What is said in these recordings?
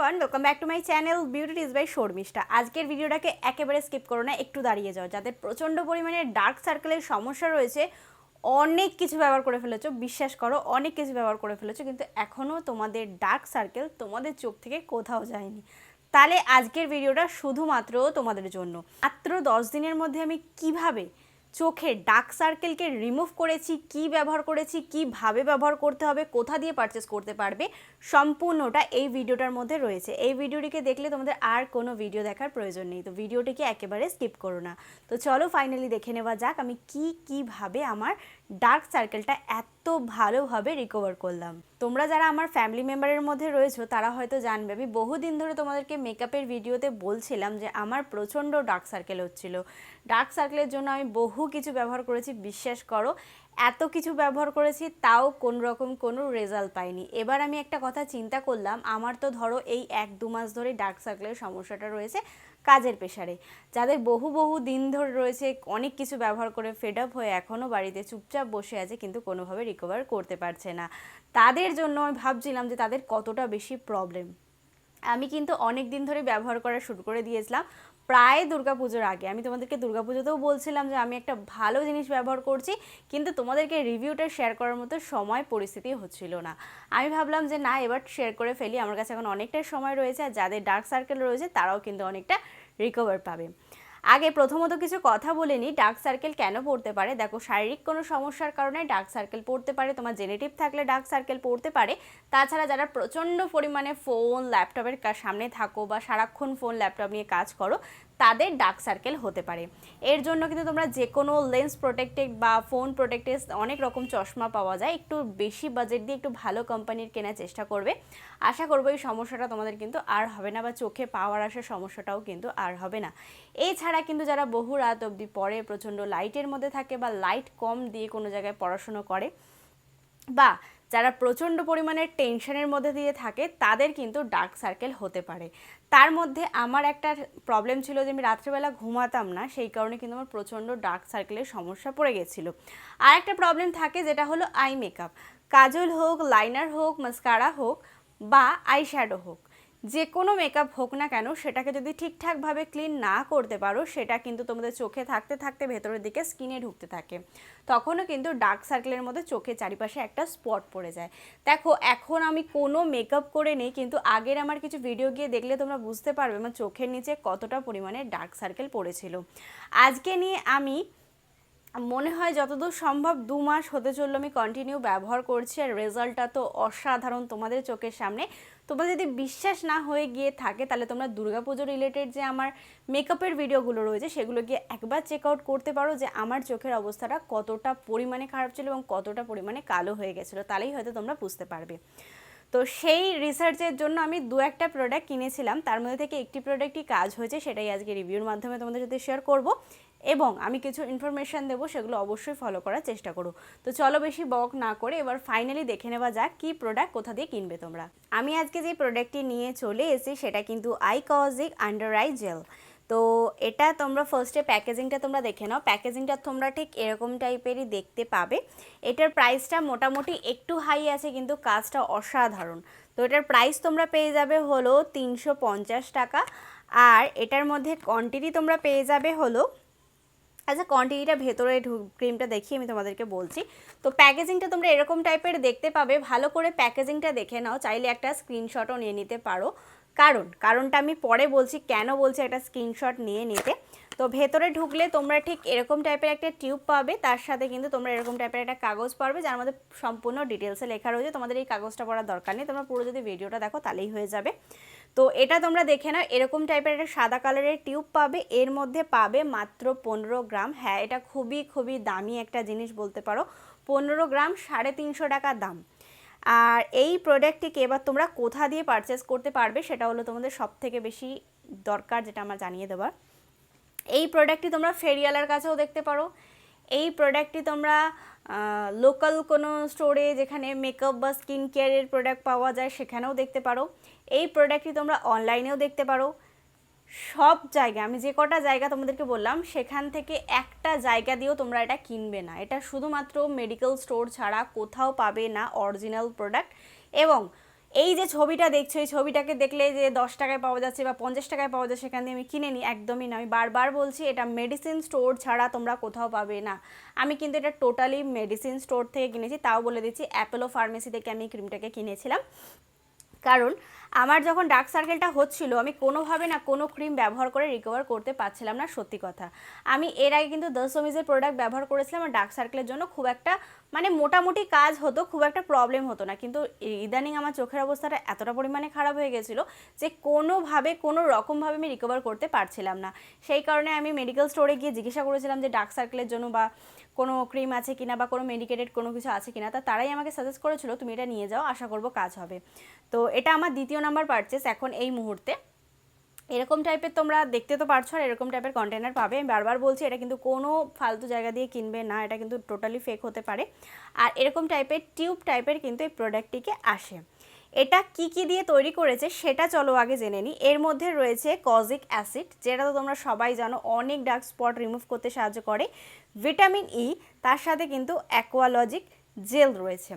Everyone, welcome back to my channel beauty tips by Sharmistha. আজকের ভিডিওটাকে একেবারে স্কিপ করো না, একটু দাঁড়িয়ে যাও। যাদের প্রচণ্ড পরিমাণে ডার্ক সার্কেলের সমস্যা রয়েছে, অনেক কিছু ব্যবহার করে ফেলেছো, বিশ্বাস করো অনেক কিছু ব্যবহার করে ফেলেছো, কিন্তু এখনও তোমাদের ডার্ক সার্কেল তোমাদের চোখ থেকে কোথাও যায়নি। তাহলে আজকের ভিডিওটা শুধুমাত্র তোমাদের জন্য। মাত্র 10 দিনের মধ্যে আমি কিভাবে চোখের ডার্ক সার্কেলকে রিমুভ করেছি, কি ব্যবহার করেছি, কিভাবে ব্যবহার করতে হবে, কোথা দিয়ে পারচেস করতে পারবে, সম্পূর্ণটা এই ভিডিওটার মধ্যে রয়েছে। এই ভিডিওটিকে দেখলে তোমাদের আর কোনো ভিডিও দেখার প্রয়োজন নেই, তো ভিডিওটিকে একেবারে স্কিপ করো না। তো চলো ফাইনালি দেখে নেওয়া যাক আমি কিভাবে আমার ডার্ক সার্কেলটা এত ভালোভাবে রিকভার করলাম। তোমরা যারা আমার ফ্যামিলি মেম্বারের মধ্যে রয়েছো তারা হয়তো জানবে, আমি বহুদিন ধরে তোমাদেরকে মেকআপের ভিডিওতে বলছিলাম যে আমার প্রচণ্ড ডার্ক সার্কেল হচ্ছিল। ডার্ক সার্কেলের জন্য আমি বহু কিছু ব্যবহার করেছি, বিশ্বাস করো এত কিছু ব্যবহার করেছি তাও কোনো রকম কোনো রেজাল্ট পাইনি। এবার আমি একটা কথা চিন্তা করলাম, আমার তো ধরো এই 1-2 মাস ধরে ডার্ক সার্কেলের সমস্যাটা রয়েছে কাজের প্রেশারে। যাদের বহু দিন ধরে রয়েছে, অনেক কিছু ব্যবহার করে ফেড আপ হয়ে এখনও বাড়িতে চুপচাপ বসে আছে কিন্তু কোনোভাবে রিকভার করতে পারছে না, তাদের জন্য আমি ভাবছিলাম যে তাদের কতটা বেশি প্রবলেম। আমি কিন্তু অনেক দিন ধরে ব্যবহার করা শুরু করে দিয়েছিলাম, প্রায় দুর্গাপুজোর আগে। আমি তোমাদেরকে দুর্গাপুজোতেও বলছিলাম যে আমি একটা ভালো জিনিস ব্যবহার করছি, কিন্তু তোমাদেরকে রিভিউটা শেয়ার করার মতো সময় পরিস্থিতি হচ্ছিল না। আমি ভাবলাম যে না, এবার শেয়ার করে ফেলি, আমার কাছে এখন অনেকটাই সময় রয়েছে, আর যাদের ডার্ক সার্কেল রয়েছে তারাও কিন্তু অনেকটা রিকভার পাবে। আগে প্রথমত কিছু কথা বলে নিই, ডার্ক সার্কেল কেন পড়তে পারে। দেখো, শারীরিক কোনো সমস্যার কারণে ডার্ক সার্কেল পড়তে পারে, তোমার জেনেটিভ থাকলে ডার্ক সার্কেল পড়তে পারে। তাছাড়া যারা প্রচণ্ড পরিমাণে ফোন ল্যাপটপের সামনে থাকো বা সারাক্ষণ ফোন ল্যাপটপ নিয়ে কাজ করো, তাদের ডার্ক সার্কেল হতে পারে। এর জন্য কিন্তু তোমরা যে কোনো লেন্স প্রোটেক্টেড বা ফোন প্রোটেক্টেড অনেক রকম চশমা পাওয়া যায়, একটু বেশি বাজেট দিয়ে একটু ভালো কোম্পানির কেনার চেষ্টা করবে। আশা করবো এই সমস্যাটা তোমাদের কিন্তু আর হবে না, বা চোখে পাওয়ার আসার সমস্যাটাও কিন্তু আর হবে না। এছাড়া কিন্তু যারা বহু রাত অবধি পড়ে, প্রচণ্ড লাইটের মধ্যে থাকে বা লাইট কম দিয়ে কোনো জায়গায় পড়াশুনো করে, বা যারা প্রচণ্ড পরিমাণে টেনশনের মধ্যে দিয়ে থাকে, তাদের কিন্তু ডার্ক সার্কেল হতে পারে। তার মধ্যে আমার একটা প্রবলেম ছিল যে আমি রাত্রেবেলা ঘুমাতাম না, সেই কারণে কিন্তু আমার প্রচণ্ড ডার্ক সার্কেলের সমস্যা পড়ে গেছিলো। আর একটা প্রবলেম থাকে যেটা হলো আই মেকআপ, কাজল হোক, লাইনার হোক, মাস্কারা হোক বা আই শ্যাডো হোক, যে কোনো মেকআপ হোক না কেন, সেটাকে যদি ঠিকঠাকভাবে ক্লিন না করতে পারো, সেটা কিন্তু তোমাদের চোখে থাকতে থাকতে ভেতরের দিকে স্কিনে ঢুকতে থাকে, তখনও কিন্তু ডার্ক সার্কেলের মধ্যে চোখের চারিপাশে একটা স্পট পড়ে যায়। দেখো, এখন আমি কোনো মেকআপ করে নেই, কিন্তু আগের আমার কিছু ভিডিও গিয়ে দেখলে তোমরা বুঝতে পারবে আমার চোখের নিচে কতটা পরিমাণে ডার্ক সার্কেল পড়েছিল। আজকে নিয়ে আমি মনে হয় যতদূর সম্ভব 2 মাস হতে চললো আমি কন্টিনিউ ব্যবহার করছি, আর রেজাল্টটা তো অসাধারণ তোমাদের চোখের সামনে। তোমরা যদি বিশ্বাস না হয়ে গিয়ে থাকে, তাহলে তোমরা দুর্গাপুজো রিলেটেড যে আমার মেকআপের ভিডিওগুলো রয়েছে সেগুলো গিয়ে একবার চেক আউট করতে পারো যে আমার চোখের অবস্থাটা কতটা পরিমাণে খারাপ ছিল এবং কতটা পরিমাণে কালো হয়ে গেছিলো, তাহলেই হয়তো তোমরা বুঝতে পারবে। তো সেই রিসার্চের জন্য আমি 2-1টা প্রোডাক্ট কিনেছিলাম, তার মধ্যে থেকে একটি প্রোডাক্টই কাজ হয়েছে, সেটাই আজকে রিভিউর মাধ্যমে তোমাদের সাথে শেয়ার করব, এবং আমি কিছু ইনফরমেশান দেবো, সেগুলো অবশ্যই ফলো করার চেষ্টা করো। তো চলো বেশি বক না করে এবার ফাইনালি দেখে নেওয়া যাক কী প্রোডাক্ট কোথা দিয়ে কিনবে তোমরা। আমি আজকে যে প্রোডাক্টটি নিয়ে চলে এসেছি সেটা কিন্তু আইকজিক আন্ডার আই জেল। তো এটা তোমরা ফার্স্টে প্যাকেজিংটা তোমরা দেখে নাও। প্যাকেজিংটা তোমরা ঠিক এরকম টাইপেরই দেখতে পাবে। এটার প্রাইসটা মোটামুটি একটু হাই আছে, কিন্তু কাজটা অসাধারণ। তো এটার প্রাইস তোমরা পেয়ে যাবে হলো 350 টাকা, আর এটার মধ্যে কোয়ান্টিটি তোমরা পেয়ে যাবে হলো, আচ্ছা কোয়ান্টিটিটা ভেতরে ক্রিমটা দেখিয়ে আমি তোমাদেরকে বলছি। তো প্যাকেজিংটা তোমরা এরকম টাইপের দেখতে পাবে, ভালো করে প্যাকেজিংটা দেখে নাও, চাইলে একটা স্ক্রিনশটও নিয়ে নিতে পারো, কারণটা আমি পরে বলছি কেন বলছি একটা স্ক্রিনশট নিয়ে নিতে। তো ভেতরে ঢুকলে তোমরা ঠিক এরকম টাইপের একটা টিউব পাবে, তার সাথে কিন্তু তোমরা এরকম টাইপের একটা কাগজ পাবে যার মধ্যে সম্পূর্ণ ডিটেলসে লেখা রয়েছে। তোমাদের এই কাগজটা পড়ার দরকার নেই, তোমরা পুরো যদি ভিডিওটা দেখো তাহলেই হয়ে যাবে। তো এটা তোমরা দেখে নাও, এরকম টাইপের একটা সাদা কালারের টিউব পাবে, এর মধ্যে পাবে মাত্র 15 গ্রাম। হ্যাঁ, এটা খুবই দামি একটা জিনিস বলতে পারো, 15 গ্রাম 350 টাকা দাম। আর এই প্রোডাক্টটিকে এবার তোমরা কোথা দিয়ে পারচেস করতে পারবে সেটা হলো তোমাদের সবথেকে বেশি দরকার, যেটা আমার জানিয়ে দেওয়ার। এই প্রোডাক্টটি তোমরা ফেরিওয়ালার কাছেও দেখতে পারো, এই প্রোডাক্টটি তোমরা লোকাল কোনো স্টোরে যেখানে মেকআপ বা স্কিন কেয়ারের প্রোডাক্ট পাওয়া যায় সেখানেও দেখতে পারো। এই প্রোডাক্টটি তোমরা অনলাইনেও দেখতে পারো। সব জায়গায়, আমি যে কটা জায়গা তোমাদেরকে বললাম সেখান থেকে একটা জায়গা দিয়েও তোমরা এটা কিনবে না। এটা শুধুমাত্র মেডিকেল স্টোর ছাড়া কোথাও পাবে না অরিজিনাল প্রোডাক্ট। এবং এই যে ছবিটা দেখছো, এই ছবিটাকে দেখলে যে 10 টাকায় পাওয়া যাচ্ছে বা 50 টাকায় পাওয়া যাচ্ছে সেখান দিয়ে আমি কিনে নিই, একদমই না। আমি বারবার বলছি এটা মেডিসিন স্টোর ছাড়া তোমরা কোথাও পাবে না। আমি কিন্তু এটা টোটালি মেডিসিন স্টোর থেকে কিনেছি, তাও বলে দিচ্ছি অ্যাপোলো ফার্মেসি থেকে আমি ক্রিমটাকে কিনেছিলাম। কারণ আমার যখন ডার্ক সার্কেলটা হচ্ছিল আমি কোনোভাবে না কোনো ক্রিম ব্যবহার করে রিকভার করতে পারছিলাম না, সত্যি কথা। আমি এর আগে কিন্তু দশমিজের প্রোডাক্ট ব্যবহার করেছিলাম আর ডার্ক সার্কেলের জন্য খুব একটা মানে মোটামুটি কাজ হতো, খুব একটা প্রবলেম হতো না। কিন্তু ইদানিং আমার চোখের অবস্থাটা এতটা পরিমাণে খারাপ হয়ে গেছিলো যে কোনোভাবে কোনো রকমভাবে আমি রিকভার করতে পারছিলাম না। সেই কারণে আমি মেডিকেল স্টোরে গিয়ে জিজ্ঞাসা করেছিলাম যে ডার্ক সার্কেলের জন্য বা কোনো ক্রিম আছে কিনা বা কোনো মেডিকেটেড কোনো কিছু আছে কিনা। তারাই আমাকে সাজেস্ট করেছিল তুমি এটা নিয়ে যাও, আশা করবো কাজ হবে। তো এটা আমার দ্বিতীয় নাম্বার পারচেস এখন এই মুহূর্তে। এরকম টাইপের তোমরা দেখতে তো পারছো আর এরকম টাইপের কন্টেনার পাবে। আমি বারবার বলছি এটা কিন্তু কোনো ফালতু জায়গা দিয়ে কিনবে না, এটা কিন্তু টোটালি ফেক হতে পারে। আর এরকম টাইপের টিউব টাইপের কিন্তু এই প্রোডাক্টটিকে আসে। এটা কি কি দিয়ে তৈরি করেছে সেটা চলো আগে জেনে নিই। এর মধ্যে রয়েছে কজিক অ্যাসিড, যেটা তো তোমরা সবাই জানো অনেক ডার্ক স্পট রিমুভ করতে সাহায্য করে। ভিটামিন ই, তার সাথে কিন্তু অ্যাকোয়ালজিক জেল রয়েছে।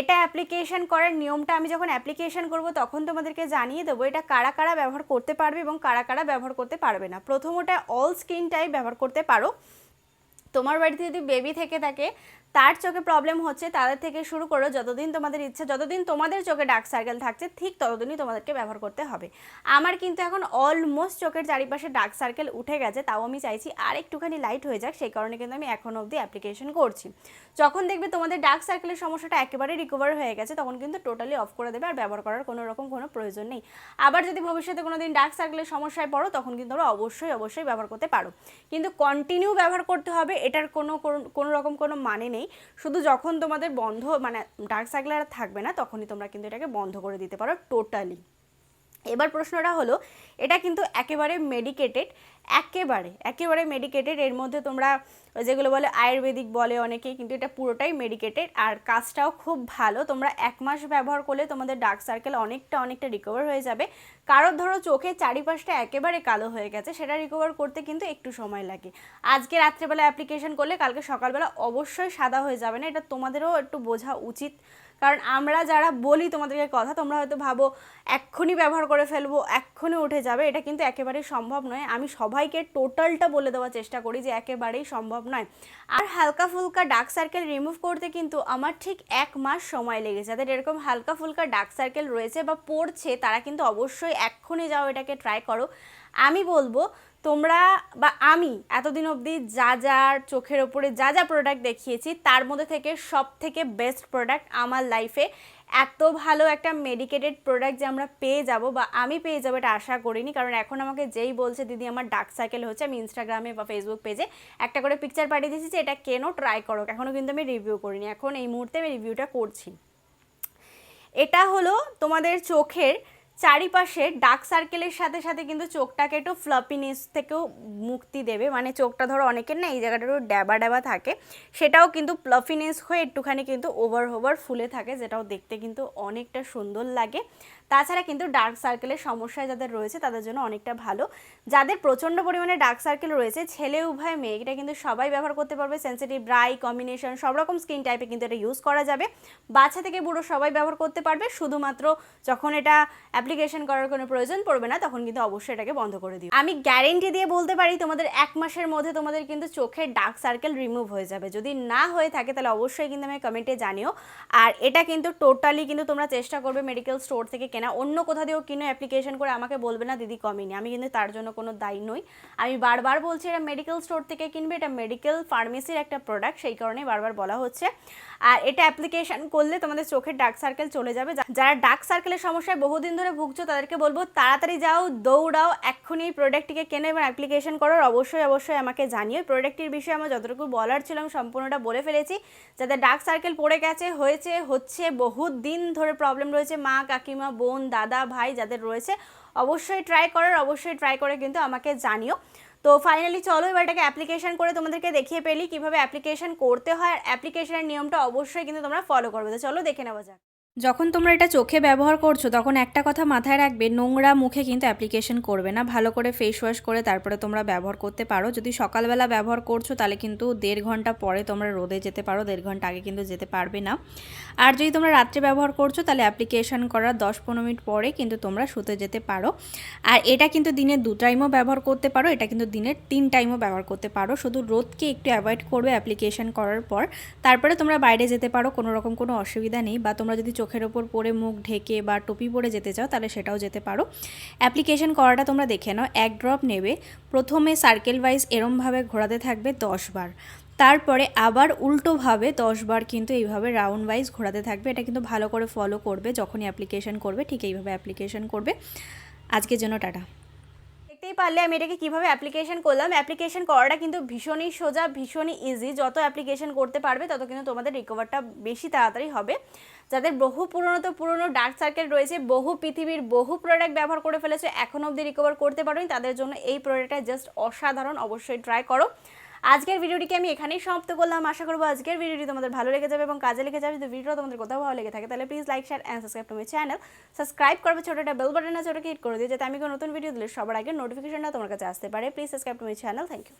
এটা অ্যাপ্লিকেশন করার নিয়মটা আমি যখন অ্যাপ্লিকেশন করব তখন তোমাদেরকে জানিয়ে দেবো এটা কারা কারা ব্যবহার করতে পারবে এবং কারা কারা ব্যবহার করতে পারবে না। প্রথমটা অল স্কিন টাইপ ব্যবহার করতে পারো। তোমার বাড়িতে যদি বেবি থেকে থাকে, তার চোখে প্রবলেম হচ্ছে, তাদের থেকে শুরু করো যতদিন তোমাদের ইচ্ছা, যতদিন তোমাদের চোখে ডার্ক সার্কেল থাকছে ঠিক ততদিনই তোমাদেরকে ব্যবহার করতে হবে। আমার কিন্তু এখন অলমোস্ট চোখের চারিপাশে ডার্ক সার্কেল উঠে গেছে, তাও আমি চাইছি আর একটুখানি লাইট হয়ে যাক, সেই কারণে কিন্তু আমি এখন অবধি অ্যাপ্লিকেশন করছি। যখন দেখবে তোমাদের ডার্ক সার্কেলের সমস্যাটা একেবারে রিকভার হয়ে গেছে তখন কিন্তু টোটালি অফ করে দেবে, আর ব্যবহার করার কোনো রকম কোনো প্রয়োজন নেই। আবার যদি ভবিষ্যতে কোনো দিন ডার্ক সার্কেলের সমস্যায় পড়ো তখন কিন্তু তোমরা অবশ্যই ব্যবহার করতে পারো, কিন্তু কন্টিনিউ ব্যবহার করতে হবে এটার কোনো রকম কোনো মানে নেই। শুধু যখন তোমাদের বন্ধ মানে ডার্ক সার্কেল আর থাকবে না তখনই তোমরা কিন্তু এটাকে বন্ধ করে দিতে পারো টোটালি। এবার প্রশ্নটা হলো এটা কিন্তু একেবারে মেডিকেটেড, একেবারে মেডিকেটেড। এর মধ্যে তোমরা যেগুলো বলে আয়ুর্বেদিক বলে অনেকেই, কিন্তু এটা পুরোটাই মেডিকেটেড আর কাজটাও খুব ভালো। তোমরা 1 মাস ব্যবহার করলে তোমাদের ডার্ক সার্কেল অনেকটা রিকভার হয়ে যাবে। কারোর ধরো চোখের চারিপাশটা একেবারে কালো হয়ে গেছে, সেটা রিকভার করতে কিন্তু একটু সময় লাগে। আজকে রাত্রেবেলা অ্যাপ্লিকেশন করলে কালকে সকালবেলা অবশ্যই সাদা হয়ে যাবে না, এটা তোমাদেরও একটু বোঝা উচিত। কারণ আমরা যারা বলি তোমাদেরকে কথা, তোমরা হয়তো ভাবো এক্ষুনি ব্যবহার করে ফেলবো, এক্ষুনি উঠে যাবে, এটা কিন্তু একেবারেই সম্ভব নয়। আমি সবাইকে টোটালটা বলে দেওয়ার চেষ্টা করি যে একেবারেই সম্ভব নয়। আর হালকা ফুলকা ডার্ক সার্কেল রিমুভ করতে কিন্তু আমার ঠিক 1 মাস সময় লেগেছে। যাদের এরকম হালকা ফুলকা ডার্ক সার্কেল রয়েছে বা পড়ছে তারা কিন্তু অবশ্যই এক্ষুনি যাও এটাকে ট্রাই করো। আমি বলবো তোমরা বা আমি এতদিন অবধি যা চোখের ওপরে যা প্রোডাক্ট দেখিয়েছি তার মধ্যে থেকে সব থেকে বেস্ট প্রোডাক্ট আমার লাইফে। এত ভালো একটা মেডিকেটেড প্রোডাক্ট যে আমরা পেয়ে যাব বা আমি পেয়ে যাবো এটা আশা করিনি। কারণ এখন আমাকে যেই বলছে দিদি আমার ডার্ক সার্কেল হচ্ছে, আমি ইনস্টাগ্রামে বা ফেসবুক পেজে একটা করে পিকচার পাঠিয়ে দিয়েছি যে এটা কেনো, ট্রাই করো। এখনও কিন্তু আমি রিভিউ করিনি, এখন এই মুহূর্তে আমি রিভিউটা করছি। এটা হলো তোমাদের চোখের চারিপাশে ডার্ক সার্কেলের সাথে সাথে কিন্তু চোখটাকে একটু ফ্লাপিনেস থেকেও মুক্তি দেবে। মানে চোখটা ধরো অনেকের না এই জায়গাটা একটু ড্যাবা থাকে, সেটাও কিন্তু ফ্লাফিনেস হয়ে একটুখানি কিন্তু ওভার ফুলে থাকে, যেটাও দেখতে কিন্তু অনেকটা সুন্দর লাগে। তাছাড়া কিন্তু ডার্ক সার্কেলের সমস্যায় যাদের রয়েছে তাদের জন্য অনেকটা ভালো। যাদের প্রচণ্ড পরিমাণে ডার্ক সার্কেল রয়েছে, ছেলে উভয় মেয়ে, এটা কিন্তু সবাই ব্যবহার করতে পারবে। সেন্সিটিভ, ড্রাই, কম্বিনেশন সব রকম স্কিন টাইপে কিন্তু এটা ইউজ করা যাবে। বাচ্চা থেকে বুড়ো সবাই ব্যবহার করতে পারবে, শুধুমাত্র যখন এটা অ্যাপ্লিকেশন করার কোনো প্রয়োজন পড়বে না তখন কিন্তু অবশ্যই এটাকে বন্ধ করে দিই। আমি গ্যারেন্টি দিয়ে বলতে পারি তোমাদের 1 মাসের মধ্যে তোমাদের কিন্তু চোখের ডার্ক সার্কেল রিমুভ হয়ে যাবে। যদি না হয়ে থাকে তাহলে অবশ্যই কিন্তু আমি কমেন্টে জানিও। আর এটা কিন্তু টোটালি কিন্তু তোমরা চেষ্টা করবে মেডিকেল স্টোর থেকে কেনা, অন্য কোথা দিয়েও কিনো অ্যাপ্লিকেশন করে আমাকে বলবে না দিদি কমেনি, আমি কিন্তু তার জন্য কোনো দায়ী নই। আমি বারবার বলছি এটা মেডিকেল স্টোর থেকে কিনবে, এটা মেডিকেল ফার্মেসির একটা প্রোডাক্ট, সেই কারণেই বারবার বলা হচ্ছে। আর এটা অ্যাপ্লিকেশন করলে তোমাদের চোখের ডার্ক সার্কেল চলে যাবে। যারা ডার্ক সার্কেলের সমস্যায় বহুদিন ধরে ভুগছো তাদেরকে বলবো তাড়াতাড়ি যাও, দৌড়াও, এক্ষুনি এই প্রোডাক্টটিকে কেনো এবং অ্যাপ্লিকেশন করো। অবশ্যই আমাকে জানিও। প্রোডাক্টটির বিষয়ে আমার যতটুকু বলার ছিল আমি সম্পূর্ণটা বলে ফেলেছি। যাদের ডার্ক সার্কেল পড়ে গেছে, হচ্ছে বহুত দিন ধরে প্রবলেম রয়েছে, মা, কাকিমা, বোন, দাদা, ভাই যাদের রয়েছে, অবশ্যই ট্রাই করে কিন্তু আমাকে জানিও। তো ফাইনালি চলো এবার এটাকে অ্যাপ্লিকেশন করে তোমাদেরকে দেখিয়ে পেলি কীভাবে অ্যাপ্লিকেশন করতে হয়। আর অ্যাপ্লিকেশনের নিয়মটা অবশ্যই কিন্তু তোমরা ফলো করবে। তো চলো দেখে নেওয়া যাক। যখন তোমরা এটা চোখে ব্যবহার করছো তখন একটা কথা মাথায় রাখবে, নোংরা মুখে কিন্তু অ্যাপ্লিকেশন করবে না। ভালো করে ফেস ওয়াশ করে তারপরে তোমরা ব্যবহার করতে পারো। যদি সকালবেলা ব্যবহার করছো তাহলে কিন্তু 1.5 ঘন্টা পরে তোমরা রোদে যেতে পারো, 1.5 ঘন্টা আগে কিন্তু যেতে পারবে না। আর যদি তোমরা রাত্রে ব্যবহার করছো তাহলে অ্যাপ্লিকেশন করার 10-15 মিনিট পরে কিন্তু তোমরা শুতে যেতে পারো। আর এটা কিন্তু দিনে 2 টাইমও ব্যবহার করতে পারো, এটা কিন্তু দিনের 3 টাইমও ব্যবহার করতে পারো। শুধু রোদকে একটু অ্যাভয়েড করবে অ্যাপ্লিকেশন করার পর, তারপরে তোমরা বাইরে যেতে পারো, কোনো রকম কোনো অসুবিধা নেই। বা তোমরা যদি চোখের ওপর পরে মুখ ঢেকে বা টুপি পরে যেতে চাও তাহলে সেটাও যেতে পারো। অ্যাপ্লিকেশন করাটা তোমরা দেখে নাও। 1 ড্রপ নেবে, প্রথমে সার্কেল ওয়াইজ এরমভাবে ঘোরাতে থাকবে 10 বার, তারপরে আবার উল্টোভাবে 10 বার কিন্তু এইভাবে রাউন্ড ওয়াইজ ঘোরাতে থাকবে। এটা কিন্তু ভালো করে ফলো করবে, যখনই অ্যাপ্লিকেশন করবে ঠিক এইভাবে অ্যাপ্লিকেশন করবে। আজকের জন্য টাটা। দেখতেই পারলে আমি এটাকে কীভাবে অ্যাপ্লিকেশন করলাম। অ্যাপ্লিকেশন করাটা কিন্তু ভীষণই সোজা, ভীষণই ইজি। যত অ্যাপ্লিকেশন করতে পারবে তত কিন্তু তোমাদের রিকভারটা বেশি তাড়াতাড়ি হবে। যাদের বহু পুরনো ডার্ক সার্কেল রয়েছে, বহু পৃথিবীর বহু প্রোডাক্ট ব্যবহার করে ফেলেছে, এখনও অবধি রিকভার করতে পারোনি, তাদের জন্য এই প্রোডাক্টটা জাস্ট অসাধারণ। অবশ্যই ট্রাই করো। আজকের ভিডিওটিকে আমি এখানেই সমাপ্ত করলাম। আশা করবো আজকের ভিডিওটি তোমাদের ভালো লেগে যাবে এবং কাজে লেগে যাবে। যদি ভিডিও তোমাদের কোথাও ভালো লেগে থাকে তাহলে please like, share and subscribe to my channel. Subscribe করবে, ছোটোটা বেল বাটন আছে ওটাকে হিট করে দিও, যাতে আমি কোনো নতুন ভিডিও দিলে সবার আগে নোটিফিকেশনটা তোমার কাছে আসতে পারে। Please subscribe to my channel. Thank you.